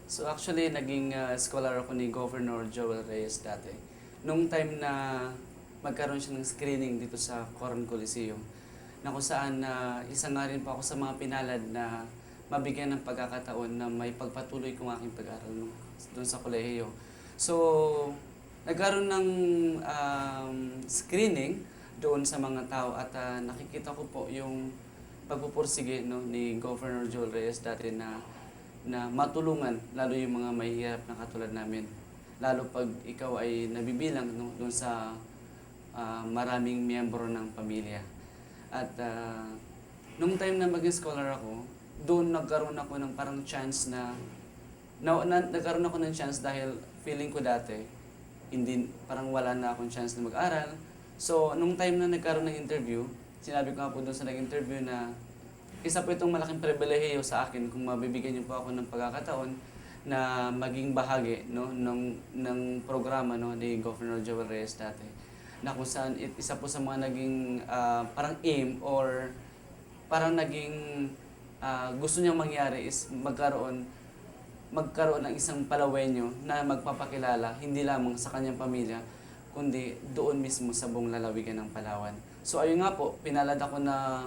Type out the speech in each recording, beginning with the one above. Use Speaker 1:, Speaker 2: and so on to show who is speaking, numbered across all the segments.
Speaker 1: So actually, naging scholar ako ni Governor Joel Reyes dati. Nung time na magkaroon siya ng screening dito sa Coron Coliseum, na kung saan isa nga rin po ako sa mga pinalad na mabigyan ng pagkakataon na may pagpatuloy kong aking pag-aaral doon sa kolehiyo. So, nagkaroon ng screening doon sa mga tao at nakikita ko po yung pagpupursige ni Governor Joel Reyes dati na matulungan lalo yung mga mahihirap na katulad namin. Lalo pag ikaw ay nabibilang doon sa maraming miyembro ng pamilya. At nung time na maging scholar ako, doon nagkaroon ako ng parang chance nagkaroon ako ng chance dahil feeling ko dati, hindi, parang wala na akong chance na mag-aral. So, nung time na nagkaroon ng interview, sinabi ko nga po doon sa nag-interview na isa po itong malaking pribilehiyo sa akin kung mabibigyan niyo po ako ng pagkakataon na maging bahagi ng programa ni Governor Joel Reyes dati. Na kung saan isa po sa mga naging parang aim or parang naging gusto niyang mangyari is magkaroon ng isang Palawenyo na magpapakilala hindi lamang sa kanyang pamilya kundi doon mismo sa buong lalawigan ng Palawan. So ayun nga po, pinalad ako na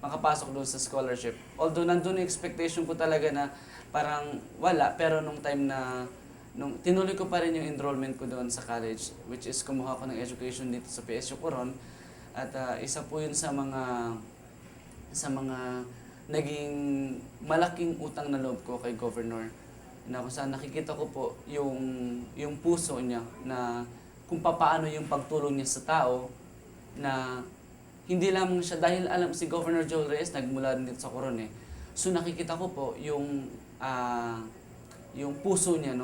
Speaker 1: makapasok doon sa scholarship. Although nandun yung expectation ko talaga na parang wala, pero nung time na tinuloy ko pa rin yung enrollment ko doon sa college, which is kumuha ko ng education dito sa PSU Coron. At isa po yun sa mga naging malaking utang na loob ko kay Governor, na kung saan nakikita ko po yung puso niya na kung paano yung pagtulong niya sa tao, na hindi lamang siya, dahil alam si Governor Joel Reyes nagmula din dito sa Coron eh. So nakikita ko po yung puso niya,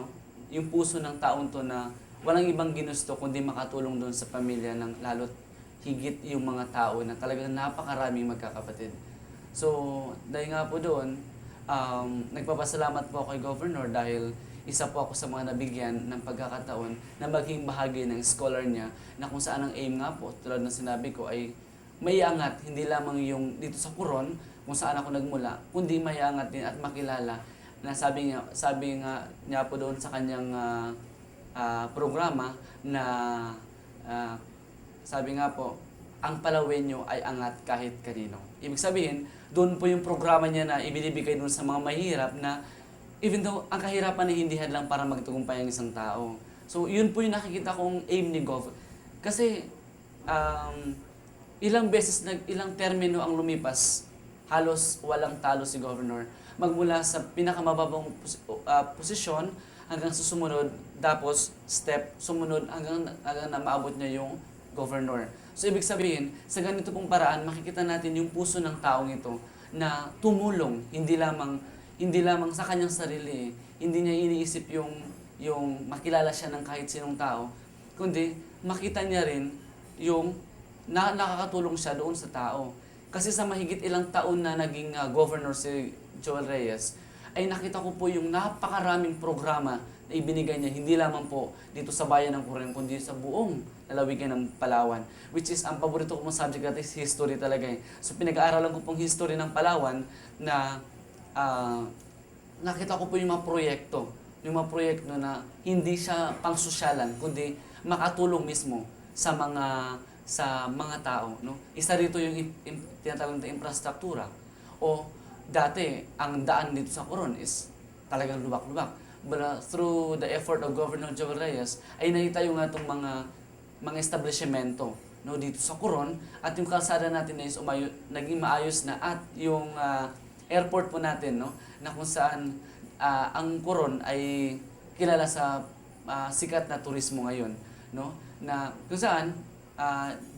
Speaker 1: yung puso ng taong to na walang ibang ginusto kundi makatulong doon sa pamilya ng lalo't higit yung mga tao na talagang napakaraming magkakapatid. So, dahil nga po doon, nagpapasalamat po ako kay Governor dahil isa po ako sa mga nabigyan ng pagkakataon na maging bahagi ng scholar niya na kung saan ang aim nga po, tulad ng sinabi ko, ay maiangat hindi lamang yung dito sa Coron kung saan ako nagmula, kundi maiangat din at makilala na sabi nga niya po doon sa kanyang programa na sabi nga po, ang Palawenyo ay angat kahit kanino. Ibig sabihin, doon po yung programa niya na ibinibigay doon sa mga mahirap na even though ang kahirapan ay hindi hadlang para magtagumpay ang isang tao. So, yun po yung nakikita kong aim ni Gov. Kasi, ilang termino ang lumipas, halos walang talo si Governor. Magmula sa pinakamababang posisyon hanggang sa sumunod, tapos step, sumunod hanggang na maabot niya yung Governor. So, ibig sabihin, sa ganito pong paraan, makikita natin yung puso ng taong ito na tumulong, hindi lamang sa kanyang sarili, hindi niya iniisip yung makilala siya ng kahit sinong tao, kundi makita niya rin yung nakakatulong siya doon sa tao. Kasi sa mahigit ilang taon na naging governor si Joel Reyes, ay nakita ko po yung napakaraming programa na ibinigay niya, hindi lamang po dito sa bayan ng Coron, kundi sa buong lalawigan ng Palawan. Which is, ang paborito ko mong subject natin is history talaga eh. So pinag-aaralan ko pong history ng Palawan na nakita ko po yung mga proyekto. Yung mga proyekto na hindi siya pang-sosyalan, kundi makatulong mismo sa mga tao. No? Isa rito yung tinatawag na infrastruktura. O dati, ang daan dito sa Coron is talagang lubak-lubak. But through the effort of Governor Joel Reyes, ay nakita yung itong mga establishmento dito sa Coron, at yung kalsada natin is naging maayos na, at yung airport po natin, na kung saan ang Coron ay kilala sa sikat na turismo ngayon, na kung saan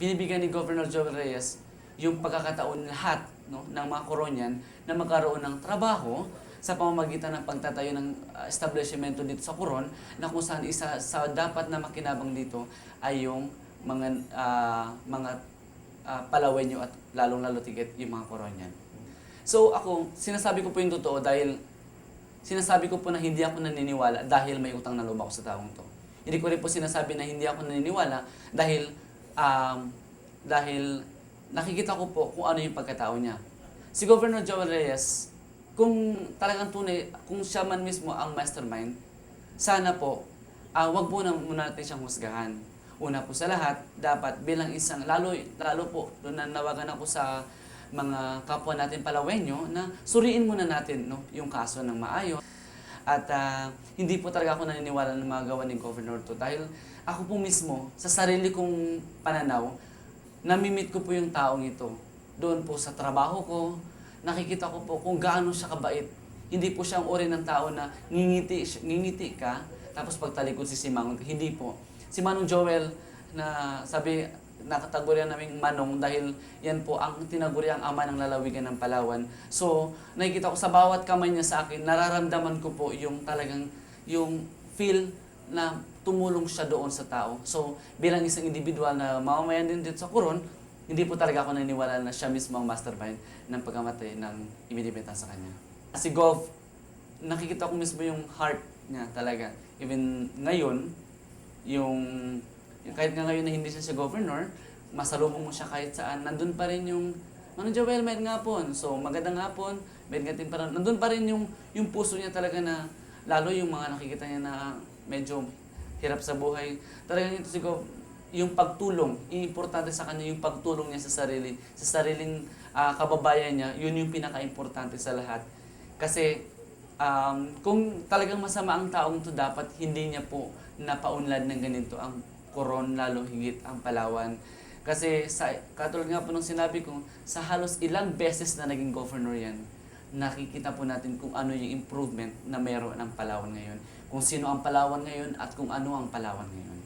Speaker 1: binibigyan ni Governor Joel Reyes yung pagkakataon lahat ng mga Coronian na magkaroon ng trabaho sa pamamagitan ng pagtatayo ng establishmento dito sa Coron, na kung saan isa sa dapat na makinabang dito ay yung mga Palawenyo at lalong-lalo tigit yung mga Coronian. So ako, sinasabi ko po yung totoo dahil sinasabi ko po na hindi ako naniniwala dahil may utang na loob ako sa taong to. Hindi ko rin po sinasabi na hindi ako naniniwala dahil nakikita ko po kung ano yung pagkatao niya. Si Governor Joel Reyes, kung talagang tunay, kung siya man mismo ang mastermind, sana po, wag muna natin siyang husgahan. Una po sa lahat, dapat bilang isang, lalo po, doon nanawagan ako sa mga kapwa natin Palawenyo na suriin muna natin no, yung kaso ng maayos. At hindi po talaga ako naniniwala ng mga gawa ni Governor to dahil ako po mismo, sa sarili kong pananaw, namimit ko po yung taong ito. Doon po sa trabaho ko, nakikita ko po kung gaano siya kabait. Hindi po siya ang uri ng tao na ngingiti ka, tapos pagtalikod si Manong. Hindi po. Si Manong Joel, na sabi, nakatagurian naming Manong dahil yan po ang tinaguriang ama ng lalawigan ng Palawan. So, nakikita ko sa bawat kamay niya sa akin, nararamdaman ko po yung talagang, yung feel na tumulong siya doon sa tao. So, bilang isang individual na mamamayan din dito sa Coron, hindi po talaga ako naniniwala na siya mismo ang mastermind ng pagkamatay ng ibinibenta sa kanya. Si Gov, nakikita ko mismo yung heart niya talaga. Even ngayon, kahit nga ngayon na hindi siya governor, masalubong mo siya kahit saan, nandun pa rin yung, Manong Joel, may ngapon. So, magandang hapon, may ngatin pa rin. Nandun pa rin yung puso niya talaga na, lalo yung mga nakikita niya na medyo hirap sa buhay. Talagang ito siguro, yung pagtulong, importante sa kanya yung pagtulong niya sa sariling kababayan niya, yun yung pinaka-importante sa lahat. Kasi kung talagang masama ang taong to, dapat hindi niya po napaunlad ng ganito ang Coron, lalo higit ang Palawan. Kasi katulad nga po nung sinabi ko, sa halos ilang beses na naging governor yan, nakikita po natin kung ano yung improvement na meron ng Palawan ngayon. Kung sino ang Palawan ngayon at kung ano ang Palawan ngayon.